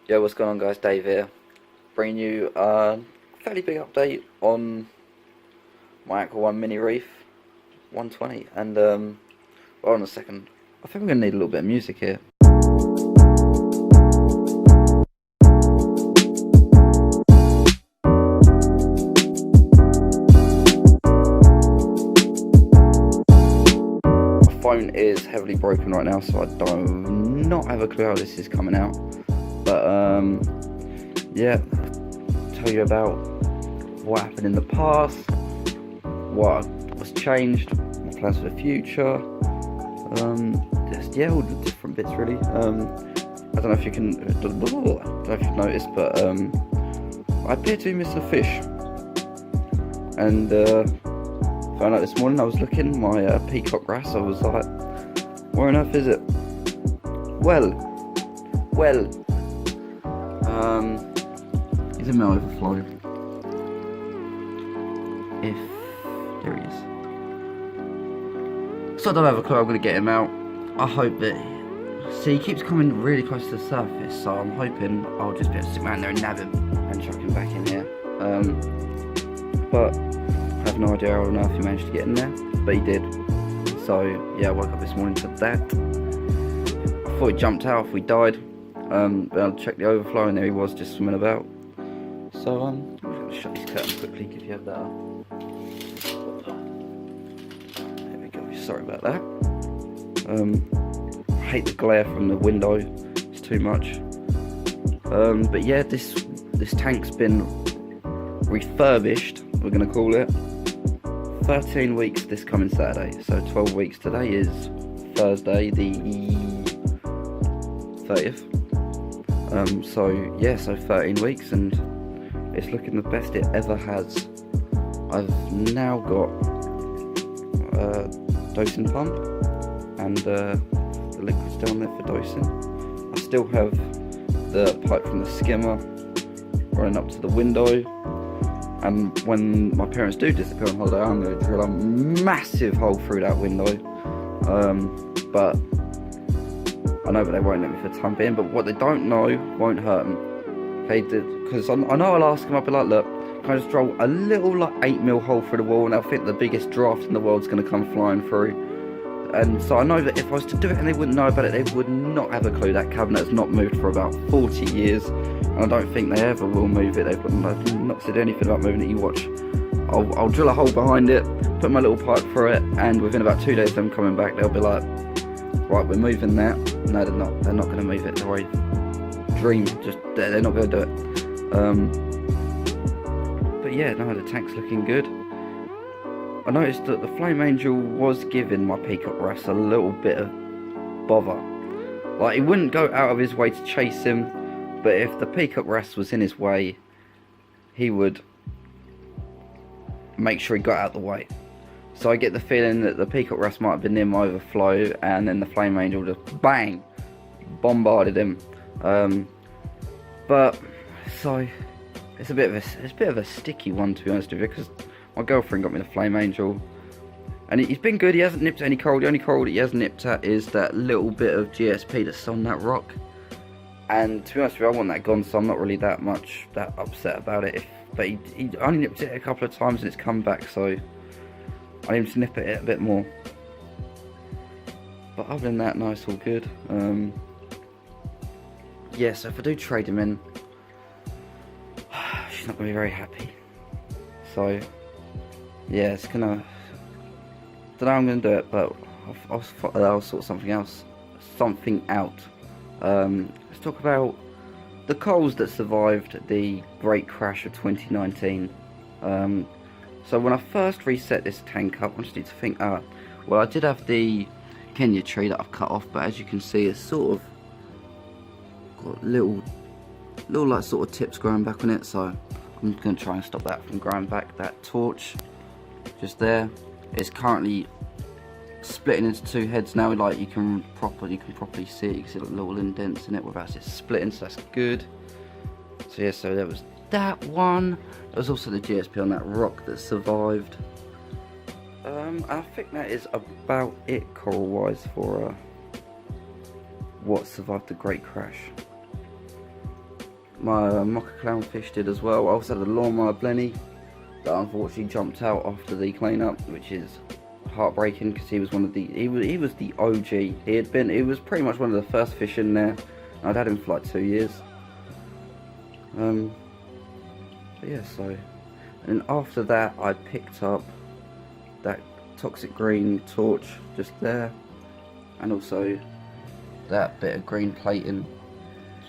Yo, what's going on, guys? Dave here, bringing you a fairly big update on my Aqua 1 mini Reef 120. And hold on a second, I think we're gonna need a little bit of music here. My phone is heavily broken right now, so I do not have a clue how this is coming out. But yeah, tell you about what happened in the past, what was changed, my plans for the future. Just, yeah, all the different bits really. I don't know if you can, I don't know if you've noticed, but I appear to be missing a fish. And found out this morning I was looking, my peacock wrasse, I was like, where on earth is it? Well. He's in my overflow. There he is. So I don't have a clue how I'm going to get him out. I hope that... See, he keeps coming really close to the surface, so I'm hoping I'll just be able to sit around there and nab him and chuck him back in here. But I have no idea how on earth he managed to get in there, but he did. So yeah, I woke up this morning to that. I thought he jumped out if we died. But I checked the overflow and there he was, just swimming about. So I'm going to shut these curtains quickly, give you a better. There we go, sorry about that. I hate the glare from the window, it's too much. But yeah, this tank's been refurbished, we're going to call it. 13 weeks this coming Saturday, so 12 weeks. Today is Thursday the 30th. So yeah, so 13 weeks and it's looking the best it ever has. I've now got a dosing pump and the liquid's down there for dosing. I still have the pipe from the skimmer running up to the window, and when my parents do disappear on holiday, I'm going to drill a massive hole through that window. But I know that they won't let me for the time being, but what they don't know won't hurt them. Okay, because I know I'll ask them, I'll be like, look, can I just drill a little like 8mm hole through the wall, and I think the biggest draft in the world's going to come flying through. And so I know that if I was to do it and they wouldn't know about it, they would not have a clue. That cabinet has not moved for about 40 years, and I don't think they ever will move it. They've not said anything about moving it. You watch. I'll drill a hole behind it, put my little pipe through it, and within about 2 days them coming back, they'll be like, right, we're moving that. No, they're not. They're not going to move it. They're already dream. Just they're not going to do it. But yeah, no, the tank's looking good. I noticed that the Flame Angel was giving my peacock wrasse a little bit of bother. Like, he wouldn't go out of his way to chase him, but if the peacock wrasse was in his way, he would make sure he got out of the way. So I get the feeling that the peacock wrasse might have been near my overflow, and then the Flame Angel just bang bombarded him. But so it's a bit of a sticky one, to be honest with you, because my girlfriend got me the Flame Angel, and he's been good. He hasn't nipped at any coral. The only coral that he has nipped at is that little bit of GSP that's on that rock. And to be honest with you, I want that gone, so I'm not really that upset about it. But he only nipped it a couple of times and it's come back, so I need to nip at it a bit more. But other than that, no, it's all good. Yeah, so if I do trade him in, she's not going to be very happy. So yeah, it's gonna, don't know how I'm gonna do it, but I'll sort something out. Let's talk about the corals that survived the great crash of 2019. So when I first reset this tank up, I just need to think, well, I did have the Kenya tree that I've cut off, but as you can see, it's sort of got little like sort of tips growing back on it, so I'm going to try and stop that from growing back. That torch just there is currently splitting into two heads now. Like, you can properly see it. You can see like little indents in it without it splitting, so that's good. So yeah, so there was that one. There was also the GSP on that rock that survived. I think that is about it coral wise for what survived the great crash. my mocha clownfish did as well. I also had a lawnmower Blenny that unfortunately jumped out after the cleanup, which is heartbreaking because he was one of the he was the OG. He was pretty much one of the first fish in there. I'd had him for like 2 years. But yeah, so, and after that I picked up that toxic green torch just there, and also that bit of green plating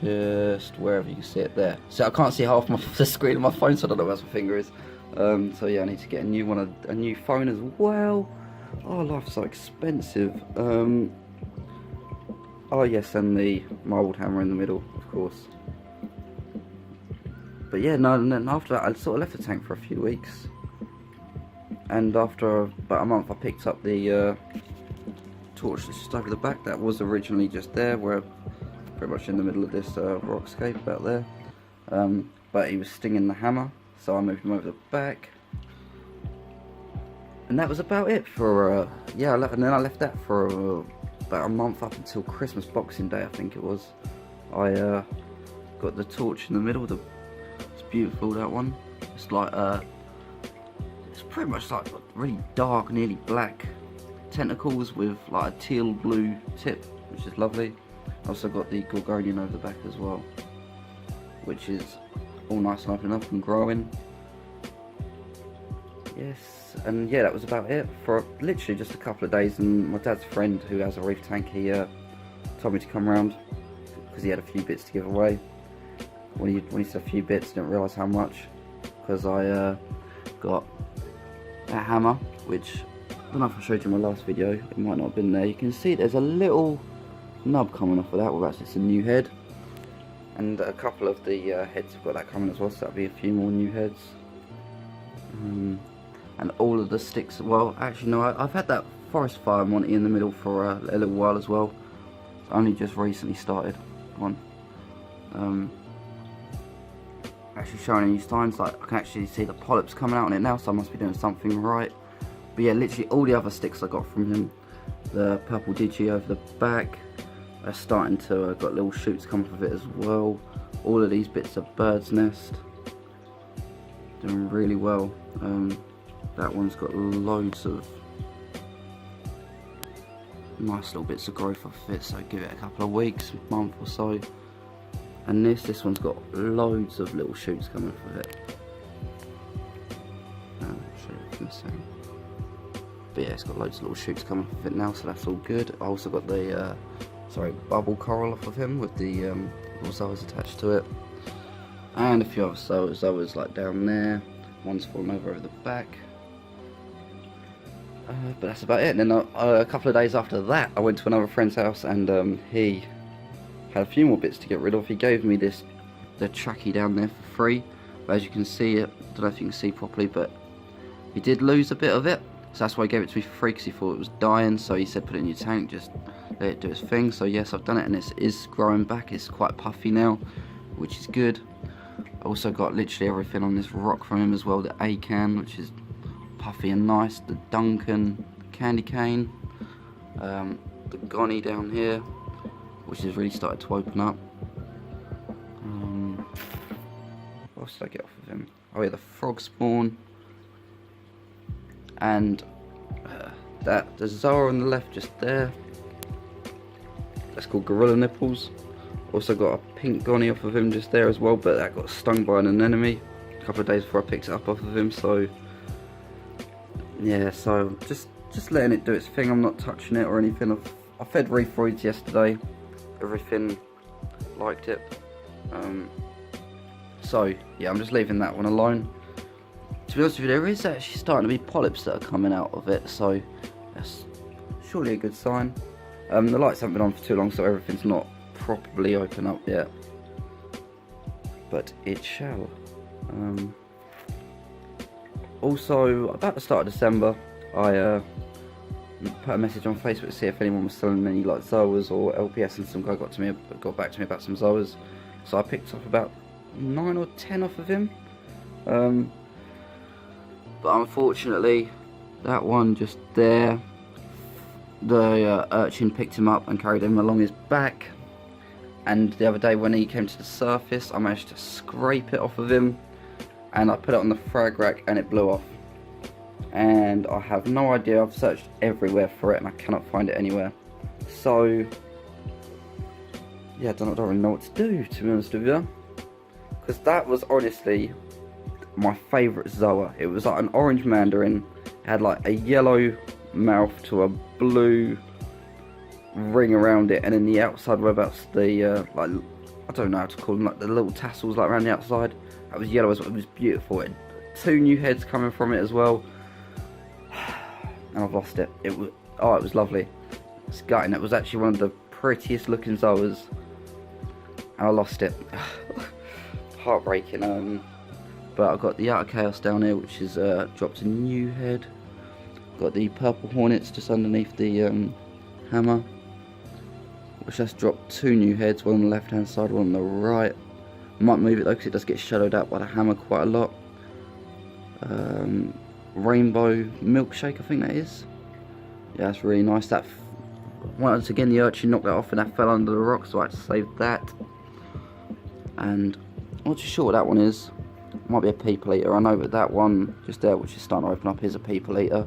just wherever you can see it there. So I can't see half the screen of my phone, so I don't know where my finger is. So yeah, I need to get a new phone as well. Oh, life's so expensive. Oh yes, and the marbled hammer in the middle, of course. But yeah, no, and then after that I sort of left the tank for a few weeks. And after about a month I picked up the torch that's just over the back. That was originally just there, where pretty much in the middle of this rockscape about there. But he was stinging the hammer, so I moved him over the back. And that was about it for, yeah, and then I left that for about a month up until Christmas, Boxing Day I think it was. I got the torch in the middle, it's beautiful, that one. It's like, it's pretty much like really dark, nearly black tentacles with like a teal blue tip, which is lovely. I also got the gorgonian over the back as well, which is all nice and open up and growing. Yes, and yeah, that was about it for literally just a couple of days. And my dad's friend who has a reef tank, he told me to come around because he had a few bits to give away. When he said a few bits, I didn't realise how much, because I got a hammer, which I don't know if I showed you in my last video, it might not have been there. You can see there's a little nub coming off of that. Well, that's just a new head, and a couple of the heads have got that coming as well, so that'll be a few more new heads. And all of the sticks, well actually no, I've had that forest fire monty in the middle for a little while as well. It's only just recently started on. Actually showing any signs, like I can actually see the polyps coming out on it now, so I must be doing something right. But yeah, literally all the other sticks I got from him, the purple digi over the back, are starting to got little shoots coming off of it as well. All of these bits are bird's nest, doing really well. That one's got loads of nice little bits of growth off of it, so give it a couple of weeks, month or so. And this one's got loads of little shoots coming off of it. I'll show you in a second. But yeah, it's got loads of little shoots coming off of it now, so that's all good. I also got the bubble coral off of him with the little zoas attached to it, and a few other zoas like down there. One's fallen over the back. But that's about it. And then a couple of days after that, I went to another friend's house, and he had a few more bits to get rid of. He gave me the trachea down there for free. But as you can see, I don't know if you can see properly, but he did lose a bit of it. So that's why he gave it to me for free, because he thought it was dying. So he said put it in your tank, just let it do its thing. So yes, I've done it, and it is growing back. It's quite puffy now, which is good. I also got literally everything on this rock from him as well. The Acan, which is puffy and nice. The Duncan candy cane. The Gonny down here, which has really started to open up. What else did I get off of him? Oh yeah, the frog spawn. And the Zoa on the left just there. That's called Gorilla Nipples. Also got a pink Gonny off of him just there as well, but that got stung by an anemone a couple of days before I picked it up off of him. So yeah, so just letting it do its thing. I'm not touching it or anything. I fed Reef yesterday. Everything liked it. So yeah, I'm just leaving that one alone. To be honest with you, there is actually starting to be polyps that are coming out of it, so that's surely a good sign. The lights haven't been on for too long, so everything's not properly open up yet, but it shall. Also, about the start of December, I put a message on Facebook to see if anyone was selling any like Zoas or LPS, and some guy got back to me about some Zoas. So I picked up about 9 or 10 off of him. But unfortunately, that one just there, the urchin picked him up and carried him along his back, and the other day when he came to the surface, I managed to scrape it off of him, and I put it on the frag rack and it blew off. And I have no idea, I've searched everywhere for it and I cannot find it anywhere. So yeah, I don't really know what to do, to be honest with you, because that was honestly my favourite Zoa. It was like an orange mandarin, it had like a yellow mouth to a blue ring around it, and then the outside whereabouts the like, I don't know how to call them, like the little tassels like around the outside, that was yellow as well. It was beautiful. It had 2 new heads coming from it as well, and I've lost it. It was lovely. It's gutting. It was actually one of the prettiest looking Zoas, and I lost it. Heartbreaking. But I've got the Outer Chaos down here, which is dropped a new head. Got the Purple Hornets just underneath the hammer, which has dropped 2 new heads, one on the left hand side, one on the right. I might move it though because it does get shadowed out by the hammer quite a lot. Rainbow Milkshake, I think that is. Yeah, that's really nice. That once again the urchin knocked that off and that fell under the rock, so I had to save that. And I'm not too sure what that one is. It might be a people eater. I know that that one just there, which is starting to open up, is a people eater.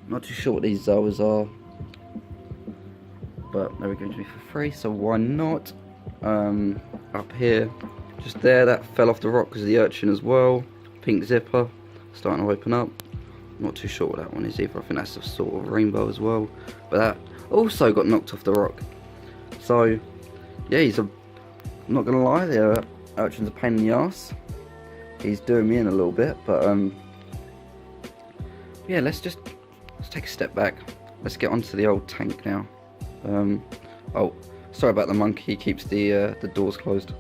Not too sure what these Zoas are, but they were given to me for free, so why not? Up here, just there, that fell off the rock because of the urchin as well. Pink zipper, starting to open up. Not too sure what that one is either. I think that's a sort of rainbow as well, but that also got knocked off the rock. So yeah, I'm not gonna lie, the urchin's a pain in the ass. He's doing me in a little bit, but yeah, let's take a step back. Let's get onto the old tank now. Oh, sorry about the monkey. He keeps the doors closed.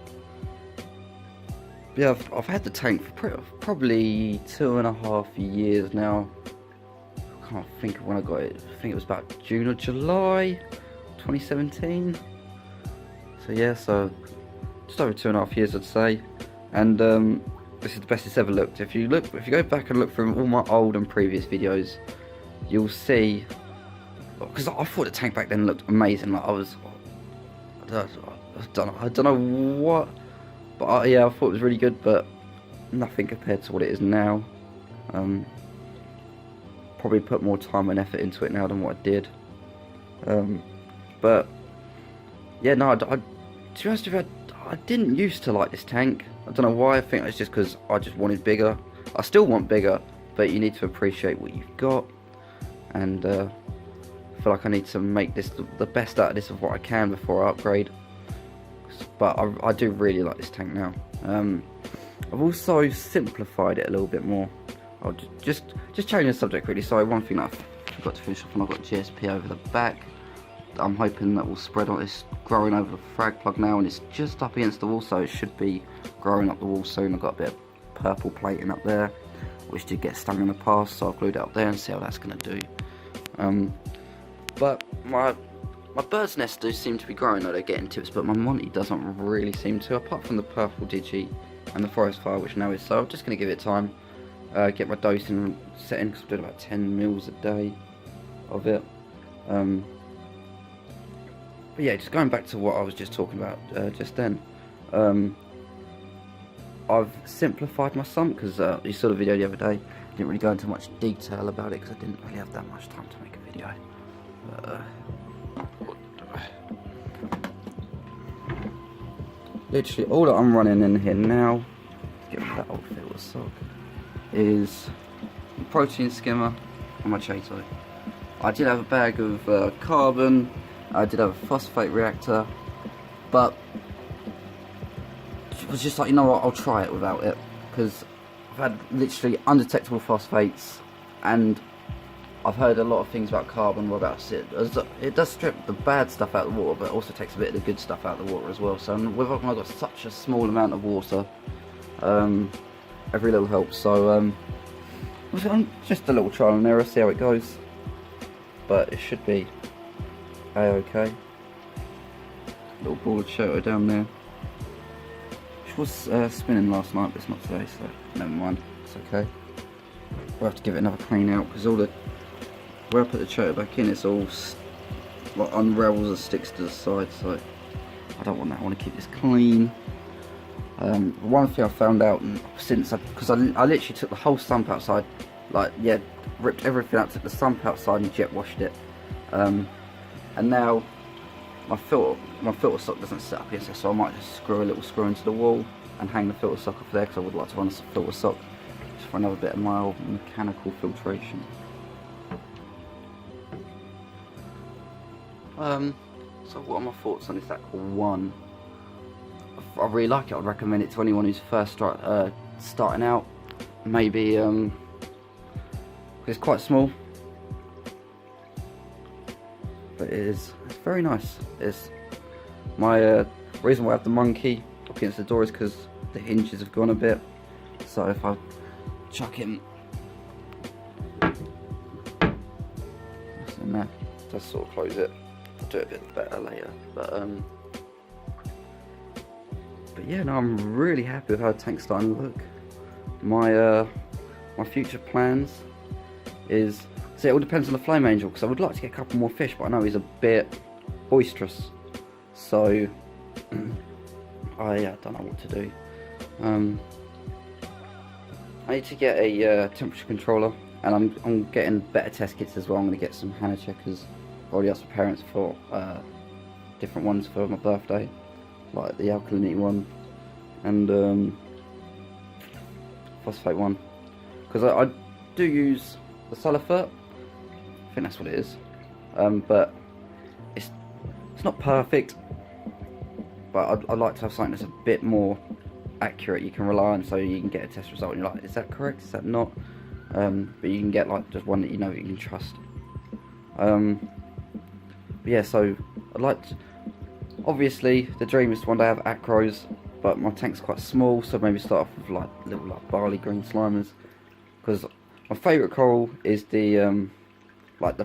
Yeah, I've had the tank for probably 2.5 years now. I can't think of when I got it. I think it was about June or July 2017. So yeah, so just over 2.5 years, I'd say. And this is the best it's ever looked. If you go back and look through all my old and previous videos, you'll see, because I thought the tank back then looked amazing. Like I don't know what, but yeah, I thought it was really good, but nothing compared to what it is now. Probably put more time and effort into it now than what I did. But yeah, no, to be honest with you, I didn't used to like this tank. I don't know why. I think it's just because I just wanted bigger. I still want bigger, but you need to appreciate what you've got, and I feel like I need to make this the best out of this of what I can before I upgrade. But I do really like this tank now. I've also simplified it a little bit more. I'll just change the subject really. So one thing that I forgot to finish off, and I've got GSP over the back. I'm hoping that will spread on. It's growing over the frag plug now, and it's just up against the wall, so it should be growing up the wall soon. I've got a bit of purple plating up there, which did get stung in the past, so I've glued it up there and see how that's going to do. But my bird's nest do seem to be growing, though they're getting tips, but my Monty doesn't really seem to, apart from the purple Digi and the forest fire, which now is. So I'm just going to give it time, get my dosing set in, because I'm doing about 10 mils a day of it. But yeah, just going back to what I was just talking about just then. I've simplified my sump, because you saw the video the other day. I didn't really go into much detail about it because I didn't really have that much time to make a video. Literally all that I'm running in here now, get rid of that old filter sock, is protein skimmer and my Chato. I did have a bag of carbon. I did have a phosphate reactor, but it was just like, you know what, I'll try it without it, because I've had literally undetectable phosphates, and I've heard a lot of things about carbon, about it does strip the bad stuff out of the water, but it also takes a bit of the good stuff out of the water as well. So when I've got such a small amount of water, every little helps. So just a little trial and error, see how it goes, but it should be a-okay. Little ball of Chato down there. She was spinning last night, but it's not today, so never mind, it's okay. We'll have to give it another clean out, because all the, where I put the Chato back in, it's all like unravels and sticks to the side, so I don't want that. I want to keep this clean. One thing I found out since, because I literally took the whole sump outside, like, yeah, ripped everything out, took the sump outside and jet washed it, and now my filter sock doesn't sit up here, so I might just screw a little screw into the wall and hang the filter sock off there, because I would like to run a filter sock just for another bit of my old mechanical filtration. So what are my thoughts on this Aqua 1? I really like it. I'd recommend it to anyone who's first starting out. Maybe it's quite small, but it's very nice. It's my reason why I have the monkey up against the door is because the hinges have gone a bit. So if I chuck him, that's in there. Just sort of close it. I'll do it a bit better later, but yeah, no, I'm really happy with how the tank's starting to look. My future plans is, so it all depends on the flame angel, because I would like to get a couple more fish, but I know he's a bit boisterous, so I don't know what to do. I need to get a temperature controller, and I'm getting better test kits as well. I'm going to get some Hannah checkers. I've already asked my parents for different ones for my birthday, like the Alkalinity one and phosphate one, because I do use the sulfur. I think that's what it is, but it's not perfect, but I'd like to have something that's a bit more accurate you can rely on, so you can get a test result and you're like, is that correct, is that not? But you can get like just one that you know you can trust. But yeah, so I'd like to, obviously the dream is to one day have acros, but my tank's quite small, so maybe start off with like little like barley green slimers, because my favourite coral is the like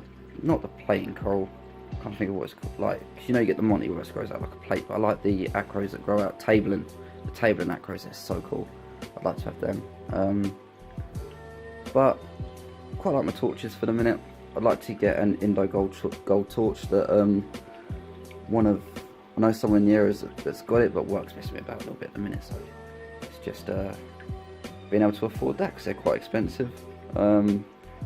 not the plating coral, I can't think of what it's called, like, cause you know you get the Monty where it grows out like a plate, but I like the acros that grow out tabling. The tabling acros, they're so cool. I'd like to have them. But quite like my torches for the minute. I'd like to get an Indo gold torch that I know someone near that's got it, but work's messing me about a little bit at the minute, so it's just being able to afford that, because they're quite expensive. I'd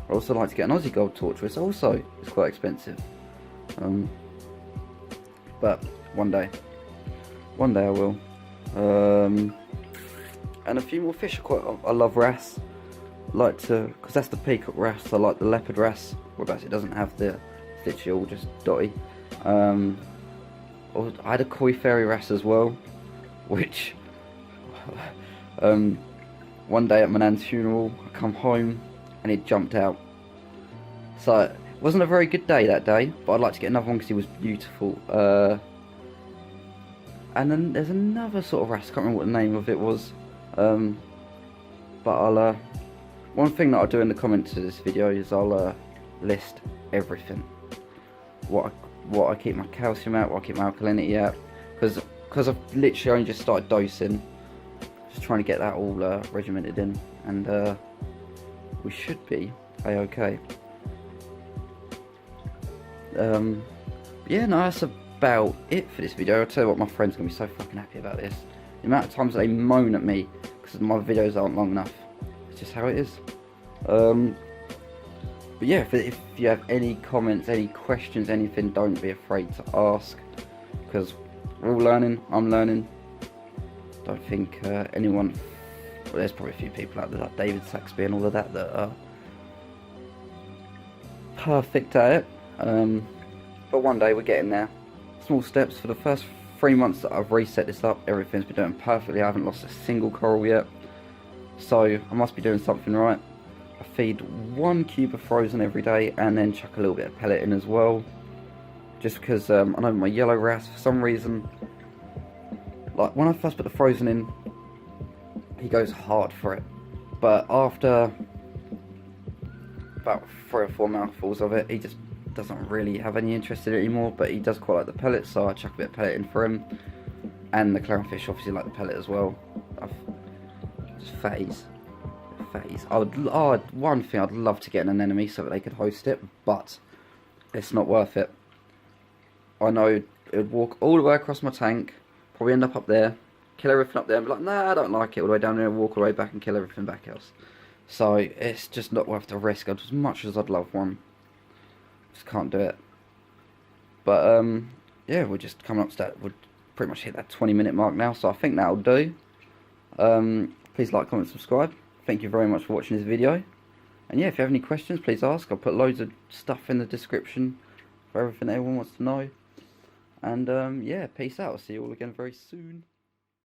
also like to get an Aussie gold torch, which also is quite expensive. But one day I will. And a few more fish. I love wrasse. I like to, because that's the peacock wrasse. I like the leopard wrasse, whereas it doesn't have the stitchy, all just dotty. I had a koi fairy wrasse as well, which one day at my nan's funeral, I come home and it jumped out. So it wasn't a very good day that day, but I'd like to get another one because he was beautiful. And then there's another sort of wrasse, I can't remember what the name of it was. But I'll one thing that I'll do in the comments of this video is I'll list everything. What I keep my calcium at, what I keep my alkalinity at, because I've literally only just started dosing, just trying to get that all regimented in, and we should be a-okay. Yeah, no, that's about it for this video. I'll tell you what, my friend's gonna be so fucking happy about this. The amount of times they moan at me because my videos aren't long enough. It's just how it is. But yeah, if you have any comments, any questions, anything, don't be afraid to ask, because we're all learning. I'm learning. Don't think anyone, well, there's probably a few people out there like David Saxby and all of that are perfect at it. But one day we're getting there. Small steps. For the first 3 months that I've reset this up, everything's been doing perfectly. I haven't lost a single coral yet, so I must be doing something right. I feed 1 cube of frozen every day, and then chuck a little bit of pellet in as well, just because I know my yellow wrasse, for some reason, like when I first put the frozen in, he goes hard for it, but after about 3 or 4 mouthfuls of it, he just doesn't really have any interest in it anymore. But he does quite like the pellets, so I chuck a bit of pellet in for him, and the clownfish obviously like the pellet as well. Just fatties. One thing I'd love to get an anemone so that they could host it, but it's not worth it. I know it would walk all the way across my tank, probably end up there, kill everything up there, and be like, nah, I don't like it, all the way down there, walk all the way back and kill everything back else. So it's just not worth the risk. As much as I'd love one, just can't do it. But yeah, we're just coming up to that. We'll pretty much hit that 20-minute mark now, so I think that'll do. Please like, comment, subscribe. Thank you very much for watching this video. And yeah, if you have any questions, please ask. I'll put loads of stuff in the description for everything everyone wants to know. And yeah, peace out. I'll see you all again very soon.